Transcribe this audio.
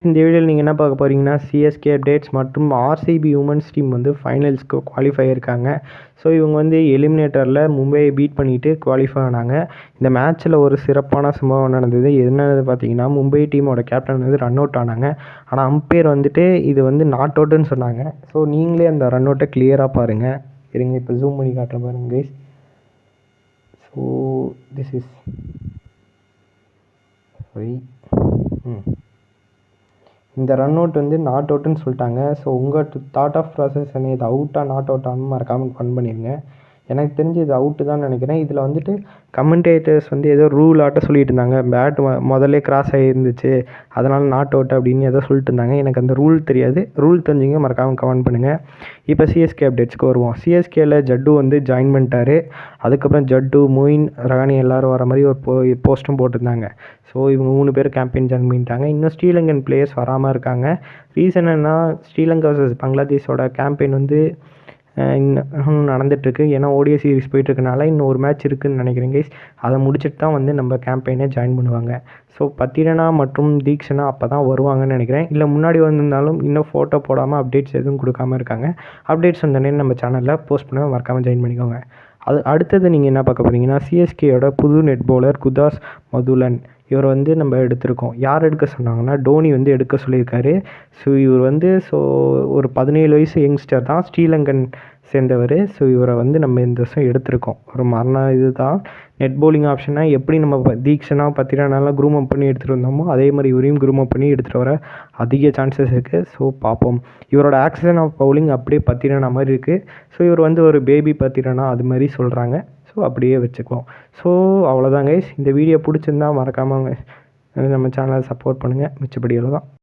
இந்த வீடியோவில் நீங்கள் என்ன பார்க்க போகிறீங்கன்னா சிஎஸ்கே அப்டேட்ஸ் மற்றும் ஆர்சிபி உமன்ஸ் டீம் வந்து ஃபைனல்ஸ்க்கு குவாலிஃபை ஆயிருக்காங்க. ஸோ இவங்க வந்து எலிமினேட்டரில் மும்பையை பீட் பண்ணிவிட்டு குவாலிஃபை ஆனாங்க. இந்த மேட்ச்சில் ஒரு சிறப்பான சம்பவம் நடந்தது. என்னது பார்த்தீங்கன்னா, மும்பை டீமோட கேப்டன் வந்து ரன் அவுட் ஆனாங்க. ஆனால் அம்பையர் வந்துட்டு இது வந்து நாட் அவுட்டுன்னு சொன்னாங்க. ஸோ நீங்களே அந்த ரன் அவுட்டை கிளியராக பாருங்கள். இருங்க, இப்போ ஜூம் பண்ணி காட்டுற பாருங்க கைஸ். ஸோ திஸ் இஸ் இந்த ரன் அவுட் வந்து நாட் அவுட்டுன்னு சொல்லிட்டாங்க. ஸோ உங்கள் தாட் ஆஃப் ப்ராசஸ் என்ன, இது அவுட்டா நாட் அவுட்டானு மறக்காமல் கமெண்ட் பண்ணிடுங்க. எனக்கு தெரிஞ்சு இது அவுட்டு தான் நினைக்கிறேன். இதில் வந்துட்டு கமெண்டேட்டர்ஸ் வந்து ஏதோ ரூல் ஆட்ட சொல்லிட்டு இருந்தாங்க. பேட் முதல்ல கிராஸ் ஆகிருந்துச்சு, அதனால் நாட் அவுட் அப்படின்னு ஏதோ சொல்லிட்டு இருந்தாங்க. எனக்கு அந்த ரூல் தெரியாது. ரூல் தெரிஞ்சுங்க மறக்காமல் கமெண்ட் பண்ணுங்கள். இப்போ சிஎஸ்கே அப்டேட்ஸ்க்கு வருவோம். சிஎஸ்கேயில் ஜட்டு வந்து ஜாயின் பண்ணிட்டாரு. அதுக்கப்புறம் ஜட்டு, மொயின், ரஹானே எல்லோரும் வர மாதிரி ஒரு போஸ்ட்டும் போட்டிருந்தாங்க. ஸோ இவங்க 3 பேர் கேம்பெயின் ஜாயின் பண்ணிட்டாங்க. இன்னும் ஸ்ரீலங்கன் பிளேயர்ஸ் வராமல் இருக்காங்க. ரீசன் என்ன, ஸ்ரீலங்கா வர்சஸ் பங்களாதேஷோட கேம்பெயின் வந்து இன்னும் நடந்துகிட்ருக்கு. ஏன்னா ஓடிஐ சீரிஸ் போயிட்டுருக்கனால இன்னும் ஒரு மேட்ச் இருக்குதுன்னு நினைக்கிறேன் கைஸ். அதை முடிச்சுட்டு தான் வந்து நம்ம கேம்பெயினே ஜாயின் பண்ணுவாங்க. ஸோ பத்திரனா மற்றும் தீக்ஷனா அப்போ தான் வருவாங்கன்னு நினைக்கிறேன். இல்லை முன்னாடி வந்திருந்தாலும் இன்னும் ஃபோட்டோ போடாமல் அப்டேட்ஸ் எதுவும் கொடுக்காமல் இருக்காங்க. அப்டேட்ஸ் வந்தோடனே நம்ம சேனலில் போஸ்ட் பண்ண மறக்காமல் ஜாயின் பண்ணிக்கோங்க. அடுத்தது நீங்கள் என்ன பார்க்க போகிறீங்கன்னா, சிஎஸ்கேயோட புது நெட் பவுலர் குதாஸ் மதுலன். இவர் வந்து நம்ம எடுத்திருக்கோம். யார் எடுக்க சொன்னாங்கன்னா, டோனி வந்து எடுக்க சொல்லியிருக்காரு. ஸோ இவர் வந்து ஒரு 17 வயசு யங்ஸ்டர் தான், ஸ்ரீலங்கன் சேர்ந்தவர். ஸோ இவரை வந்து நம்ம இந்த வருஷம் எடுத்திருக்கோம். ஒரு இது தான் நெட் பவுலிங் ஆப்ஷனை எப்படி நம்ம தீக்ஷனா பத்திரனாலாம் க்ரூம் அப் பண்ணி எடுத்துகிட்டு வந்தோமோ அதே மாதிரி இவரையும் க்ரூம் அப் பண்ணி எடுத்துகிட்டு வர அதிக சான்சஸ் இருக்குது. ஸோ பார்ப்போம். இவரோட ஆக்ஷன் ஆஃப் பவுலிங் அப்படியே பத்திரனா மாதிரி இருக்குது. ஸோ இவர் வந்து ஒரு பேபி பத்திரனா அது மாதிரி சொல்கிறாங்க. ஸோ அப்படியே வச்சுக்குவோம். ஸோ அவ்வளோதான் கைஸ். இந்த வீடியோ பிடிச்சிருந்தா மறக்காமல் நம்ம சேனலை சப்போர்ட் பண்ணுங்கள். மிச்சப்படி தான்.